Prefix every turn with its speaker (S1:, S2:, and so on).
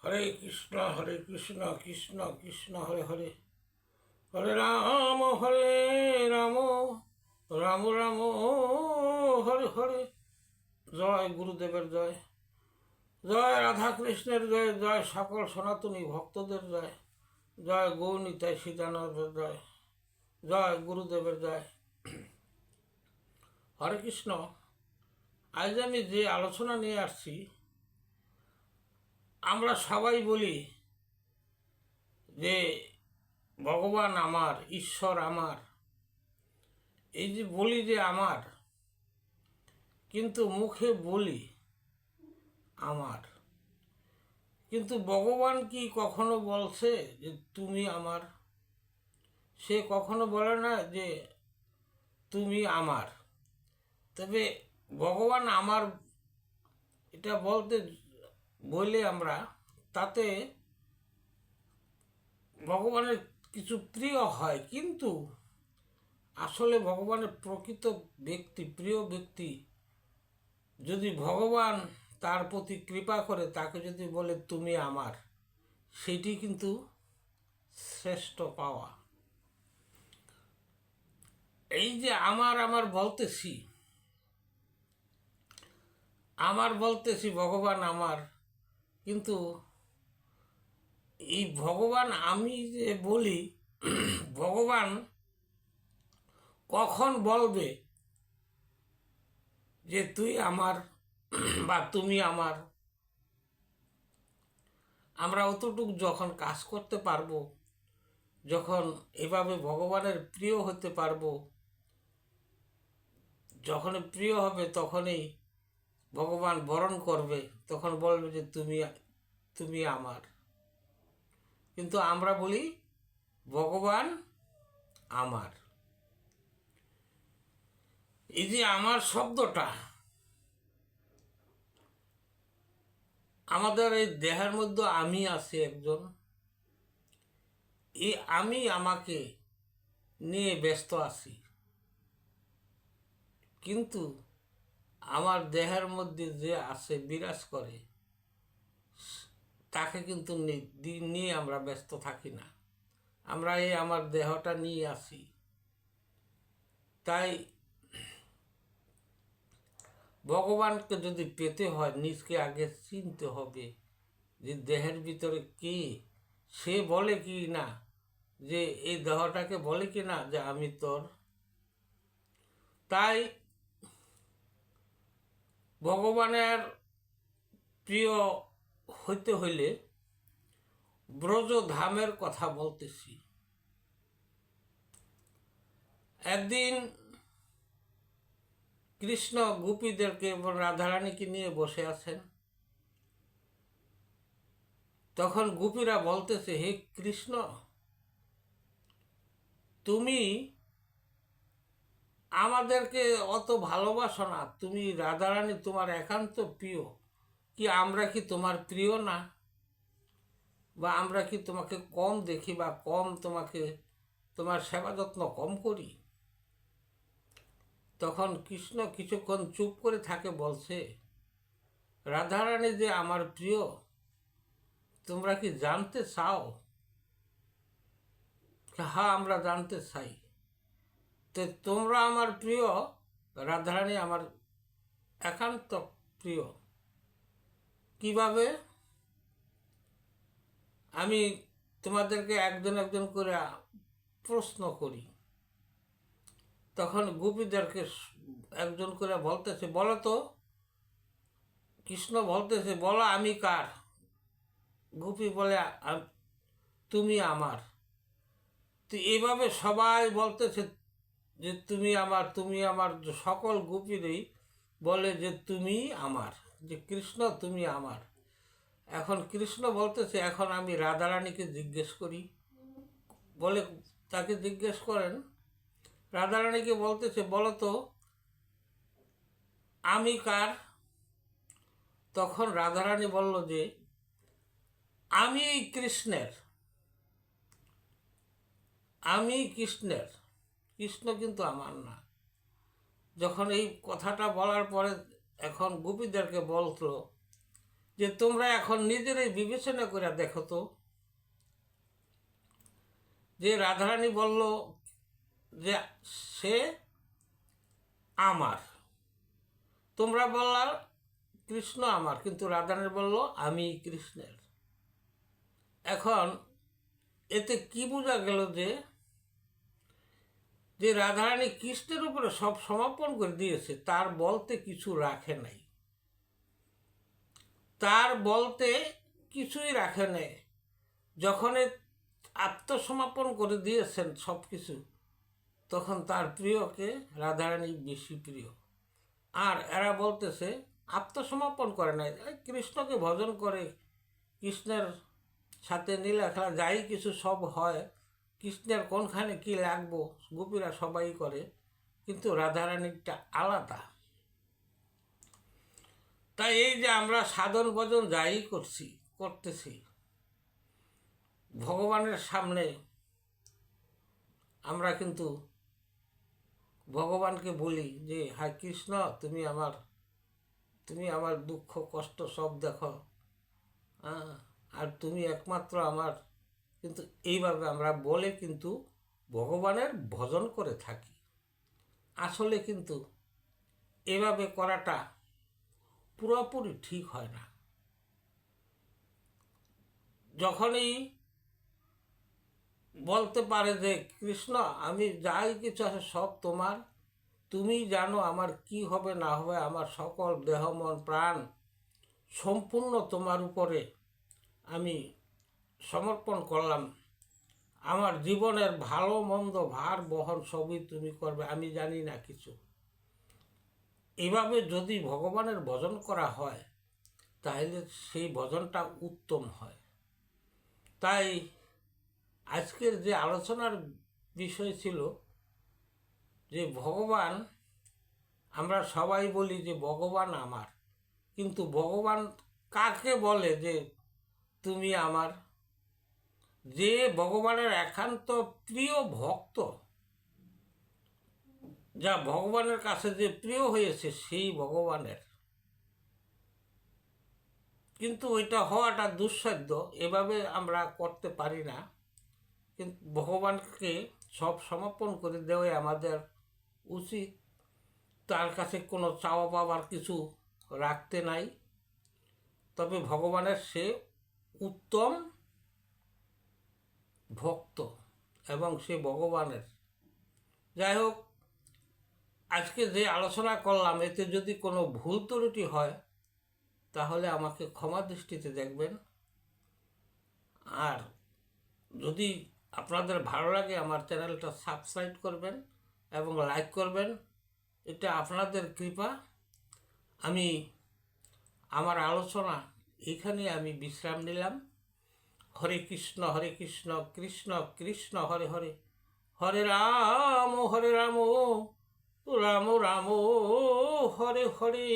S1: হরে কৃষ্ণ কৃষ্ণ কৃষ্ণ হরে হরে, হরে রাম রাম রাম হরে হরে। জয় গুরুদেবের জয়, জয় রাধা কৃষ্ণের জয়, জয় সকল সনাতনী ভক্তদের জয়, জয় গৌরনিতাই সীতানাথের জয়, জয় গুরুদেবের জয়। হরে কৃষ্ণ। আজ আমি যে আলোচনা নিয়ে আসছি, আমরা সবাই বলি যে ভগবান আমার, ঈশ্বর আমার, এই যে বলি যে আমার, কিন্তু মুখে বলি আমার, কিন্তু ভগবান কি কখনো বলছে যে তুমি আমার? সে কখনো বলে না যে তুমি আমার। তবে ভগবান আমার এটা বলতে বলে আমরা তাতে ভগবানের কিছু প্রিয় হয়, কিন্তু আসলে ভগবানের প্রকৃত ব্যক্তি, প্রিয় ব্যক্তি যদি ভগবান তার প্রতি কৃপা করে তাকে যদি বলে তুমি আমার, সেটি কিন্তু শ্রেষ্ঠ পাওয়া। এই যে আমার আমার বলতেছি, ভগবান আমার, কিন্তু এই ভগবান আমি যে বলি, ভগবান কখন বলবে যে তুই আমার বা তুমি আমার? আমরা অতটুকু যখন কাজ করতে পারবো, যখন এভাবে ভগবানের প্রিয় হতে পারবো, যখন প্রিয় হবে তখনই ভগবান বরণ করবে, তখন বলবে যে তুমি তুমি আমার। কিন্তু আমরা বলি ভগবান আমার। এই যে আমার শব্দটা, আমাদের এই দেহের মধ্যে আমি আছি একজন, এই আমি আমাকে নিয়ে ব্যস্ত আছি, কিন্তু আমার দেহের মধ্যে যে আছে, বিরাজ করে, তাকে কিন্তু নিয়ে আমরা ব্যস্ত থাকি না। আমরা এই আমার দেহটা নিয়ে আসি। তাই ভগবানকে যদি পেতে হয়, নিজকে আগে চিনতে হবে যে দেহের ভিতরে কে। সে বলে কি না, যে এই দেহটাকে বলে কি না যে আমি তোর। তাই ভগবানের প্রিয় হইতে হইলে ব্রজ ধামের কথা বলতেছি। একদিন কৃষ্ণ গোপীদেরকে এবং রাধারানীকে নিয়ে বসে আছেন। তখন গোপীরা বলতেছে, হে কৃষ্ণ, তুমি আমাদেরকে অত ভালোবাসো না, তুমি রাধারানী তোমার একান্ত প্রিয়, কি আমরা কি তোমার প্রিয় না? বা আমরা কি তোমাকে কম দেখি বা কম তোমাকে তোমার সেবা যত্ন কম করি? তখন কৃষ্ণ কিছুক্ষণ চুপ করে থাকে, বলছে, রাধারানী যে আমার প্রিয় তোমরা কি জানতে চাও? হ্যাঁ, আমরা জানতে চাই। তো তোমরা আমার প্রিয়, রাধারানী আমার একান্ত প্রিয়, কিভাবে? আমি তোমাদেরকে একজন একজন করে প্রশ্ন করি। তখন গোপীদেরকে একজন করে বলতেছে, বলো তো। কৃষ্ণ বলতেছে, বলো আমি কার? গোপী বলে, তুমি আমার। তো এইভাবে সবাই বলতেছে যে তুমি আমার, তুমি আমার। সকল গোপীরই বলে যে তুমি আমার, যে কৃষ্ণ তুমি আমার। এখন কৃষ্ণ বলতেছে, এখন আমি রাধারানীকে জিজ্ঞেস করি। বলে তাকে জিজ্ঞেস করেন, রাধারানীকে বলতেছে, বলো তো আমি কার? তখন রাধারানী বলল যে আমি কৃষ্ণের, আমি কৃষ্ণের, কৃষ্ণ কিন্তু আমার না। যখন এই কথাটা বলার পরে এখন গোপীদেরকে বলতো যে তোমরা এখন নিজেরাই বিবেচনা করে দেখো তো, যে রাধারানী বলল যে সে আমার, তোমরা বললা কৃষ্ণ আমার, কিন্তু রাধারানী বলল আমি কৃষ্ণের। এখন এতে কি বোঝা গেল যে যে রাধারানী কৃষ্ণের উপরে সব সমাপন করে দিয়েছে, তার বলতে কিছু রাখে নাই, তার বলতে কিছুই রাখে নাই। যখন আত্মসমর্পণ করে দিয়েছেন সব কিছু, তখন তার প্রিয়কে রাধারানী বেশি প্রিয়। আর এরা বলতেছে আত্মসমর্পণ করে নাই, কৃষ্ণকে ভজন করে, কৃষ্ণের সাথে নীলা খেলা যাই কিছু সব হয়, কৃষ্ণের কোনখানে কি লাগবো গোপীরা সবাই করে, কিন্তু রাধারানীরটা আলাদা। তাই এই যে আমরা সাধন ভজন যাই করতেছি ভগবানের সামনে, আমরা কিন্তু ভগবানকে বলি যে হায় কৃষ্ণ, তুমি আমার দুঃখ কষ্ট সব দেখো, আর তুমি একমাত্র আমার। কিন্তু এইভাবে আমরা বলে কিন্তু ভগবানের ভজন করে থাকি। আসলে কিন্তু এভাবে করাটা পুরোপুরি ঠিক হয় না। যখনই বলতে পারে যে কৃষ্ণ, আমি যাই কিছু আছে সব তোমার, তুমি জানো আমার কি হবে না হবে, আমার সকল দেহ মন প্রাণ সম্পূর্ণ তোমার উপরে আমি সমর্পণ করলাম, আমার জীবনের ভালো মন্দ ভার বহন সবই তুমি করবে, আমি জানি না কিছু। এভাবে যদি ভগবানের ভজন করা হয়, তাহলে সেই ভজনটা উত্তম হয়। তাই আজকের যে আলোচনার বিষয় ছিল যে ভগবান, আমরা সবাই বলি যে ভগবান আমার, কিন্তু ভগবান কাকে বলে যে তুমি আমার? যে ভগবানের একান্ত প্রিয় ভক্ত, যা ভগবানের কাছে যে প্রিয় হয়েছে সেই ভগবানের, কিন্তু ওইটা হওয়াটা দুঃসাধ্য, এভাবে আমরা করতে পারি না। কিন্তু ভগবানকে সব সমর্পণ করে দেওয়াই আমাদের উচিত। তার কাছে কোনো চাওয়া পাওয়ার কিছু রাখতে নাই, তবে ভগবানের সে উত্তম ভক্ত এবং সে ভগবানের। যাই হোক, আজকে যে আলোচনা করলাম এতে যদি কোনো ভুল ত্রুটি হয় তাহলে আমাকে ক্ষমা দৃষ্টিতে দেখবেন। আর যদি আপনাদের ভালো লাগে আমার চ্যানেলটা সাবস্ক্রাইব করবেন এবং লাইক করবেন, এটা আপনাদের কৃপা। আমি আমার আলোচনা এখানে আমি বিশ্রাম নিলাম। হরে কৃষ্ণ কৃষ্ণ কৃষ্ণ হরে হরে, হরে রাম রাম রাম হরে হরে।